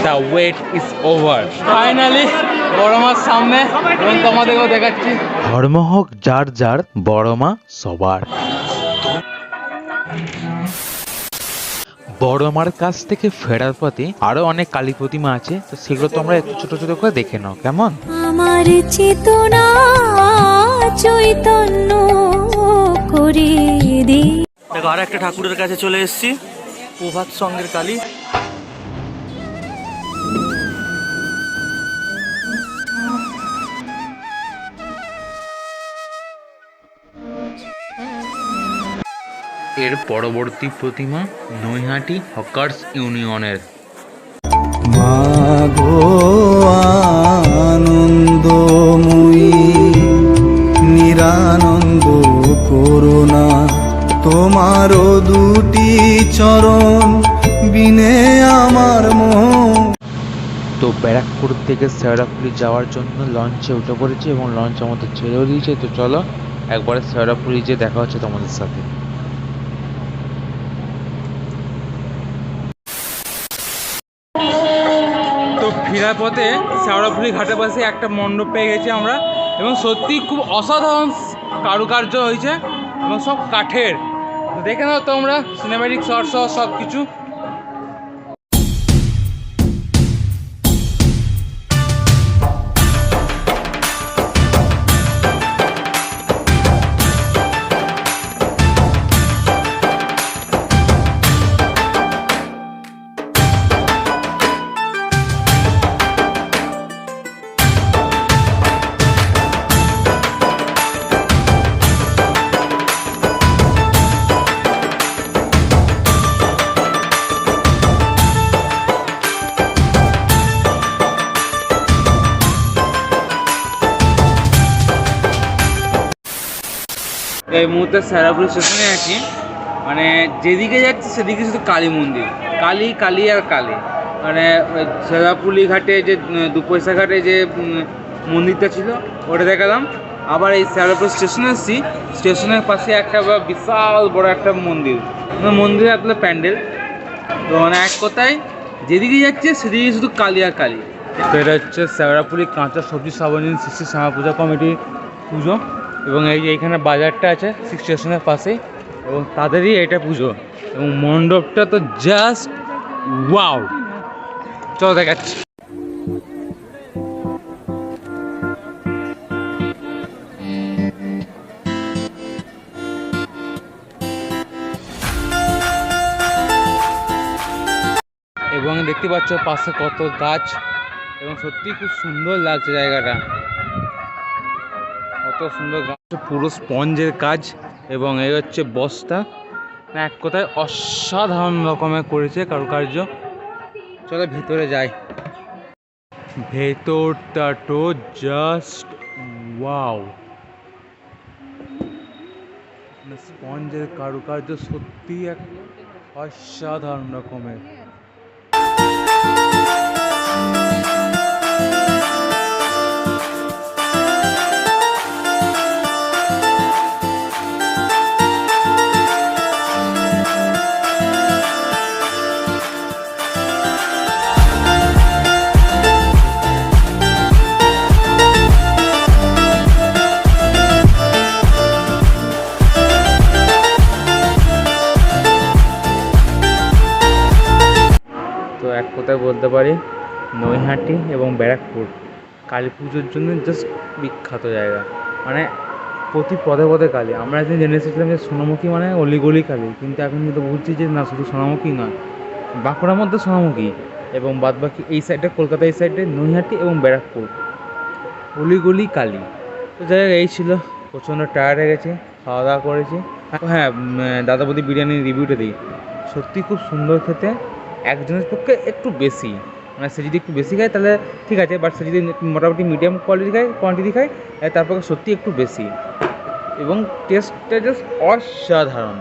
The wait is over. Finally বড় মার সামনে এবং তোমাদেরকেও দেখাচ্ছি। ধর্ম হোক যার যার, বড় মা সবার। বড় মার কাছ থেকে ফেরার পথে আরো অনেক কালী প্রতিমা আছে, তো সেগুলো তোমরা একটু ছোট ছোট করে দেখে নাও কেমন। আমার চেতনা চৈতন্য করে দে। দেখো আর একটা ঠাকুরের কাছে চলে এসেছি, প্রভাত সঙ্গের কালী। এর পরবর্তী প্রতিমা নৈহাটি হকার্স ইউনিয়নের। মাগো আনন্দময়ী নিরানন্দ করুণা, তোমারও দুটি চরণ বিনে আমার মন। তো ব্যারাকপুর থেকে শেওড়াফুলি যাওয়ার জন্য লঞ্চে উঠে পড়েছি এবং লঞ্চ আমাদের ছেড়েও দিয়েছে। তো চলো একবারে শেওড়াফুলি যে দেখা হচ্ছে তোমাদের সাথে। তো ফেরার পথে শেওড়াফুলি ঘাটের পাশে একটা মণ্ডপ পেয়ে গেছি আমরা, এবং সত্যি খুব অসাধারণ কারুকার্য হয়েছে এবং সব কাঠের। তো দেখে নাও তোমরা সিনেম্যাটিক শট সহ সব কিছু। এই মুহূর্তে শেওড়াফুলি স্টেশনে আছি, মানে যেদিকে যাচ্ছি সেদিকে শুধু কালী মন্দির, কালী কালী আর কালী। মানে শেওড়াফুলি ঘাটে যে 2 পয়সা ঘাটে যে মন্দিরটা ছিল ওটা দেখালাম। আবার এই শেওড়াফুলি স্টেশনে এসেছি, স্টেশনের পাশে একটা বিশাল বড় একটা মন্দির, মন্দিরে আসলে প্যান্ডেল। তো মানে এক কথায় যেদিকে যাচ্ছে সেদিকে শুধু কালী আর কালী। তো এটা হচ্ছে শেওড়াফুলি কাঁচা সবজি সার্বজনীন শ্রী শ্যামা পূজা কমিটির পুজো, এবং এই যে এইখানে বাজারটা আছে স্টেশনের পাশেই, এবং তাদেরই এটা পুজো। এবং মণ্ডপটা তো জাস্ট ওয়াও। চলো দেখাচ্ছি। এবং দেখতে পাচ্ছ পাশে কত গাছ, এবং সত্যি খুব সুন্দর লাগছে জায়গাটা, কত সুন্দর গাছ, পুরো স্পঞ্জের কাজ। এবং এই হচ্ছে বস্তা, এক কথায় অসাধারণ রকমের করেছে কারুকার্য। চলো ভিতরে যাই। ভেতরটা তো জাস্ট ওয়াও, স্পঞ্জের কারুকার্য সত্যি এক অসাধারণ রকমের। তো এক কথায় বলতে পারি নৈহাটি এবং ব্যারাকপুর কালী পুজোর জন্য জাস্ট বিখ্যাত জায়গা। মানে প্রতি পদে পদে কালী। আমরা একদিন জেনে এসেছিলাম যে সোনামুখী মানে অলিগলি কালী, কিন্তু এখন কিন্তু বুঝছি যে না, শুধু সোনামুখী নয়, বাঁকুড়ার মধ্যে সোনামুখী এবং বাদবাকি এই সাইডে কলকাতা এই সাইডে নৈহাটি এবং ব্যারাকপুর অলিগলি কালী। তো যাই হোক, এই ছিল। প্রচণ্ড টায়ার্ড হয়ে গেছে, খাওয়া দাওয়া করেছি। হ্যাঁ, দাদাবদি বিরিয়ানির রিভিউটা দিই, সত্যি খুব সুন্দর খেতে। একজনের পক্ষে একটু বেশি, মানে সে যদি একটু বেশি খায় তাহলে ঠিক আছে, বাট সে যদি মোটামুটি মিডিয়াম কোয়ান্টিটি খায় তার পক্ষে সত্যি একটু বেশি, এবং টেস্টটা জাস্ট অসাধারণ।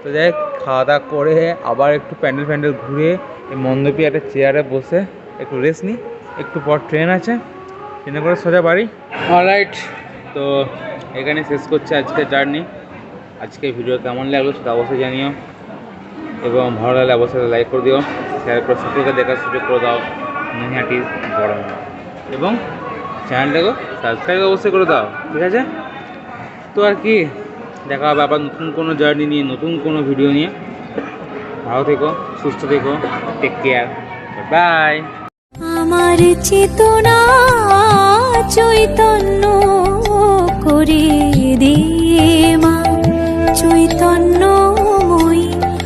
তো যাই হোক, খাওয়া দাওয়া করে আবার একটু প্যান্ডেল ঘুরে এই মণ্ডপে একটা চেয়ারে বসে একটু রেস্ট নিই। একটু পর ট্রেন আছে, ট্রেনে করে সোজা বাড়ি। অলরাইট, তো এখানে শেষ করছে আজকের জার্নি। আজকে ভিডিও কেমন লাগলো সেটা অবশ্যই জানিও, এবং ভালো লাগলে অবশ্যই লাইক করে দিও। শেয়ার করে সকলকে দেখার সুযোগ করে দাও নৈহাটির বড় মা, এবং চ্যানেলটাকেও সাবস্ক্রাইব অবশ্যই করে দাও, ঠিক আছে? তো আর কি, দেখা হবে আবার নতুন কোনো জার্নি নিয়ে, নতুন কোনো ভিডিও নিয়ে। ভালো থেকো, সুস্থ থেকো, টেক কেয়ার, বাই। আমার চেতনা চৈতন্য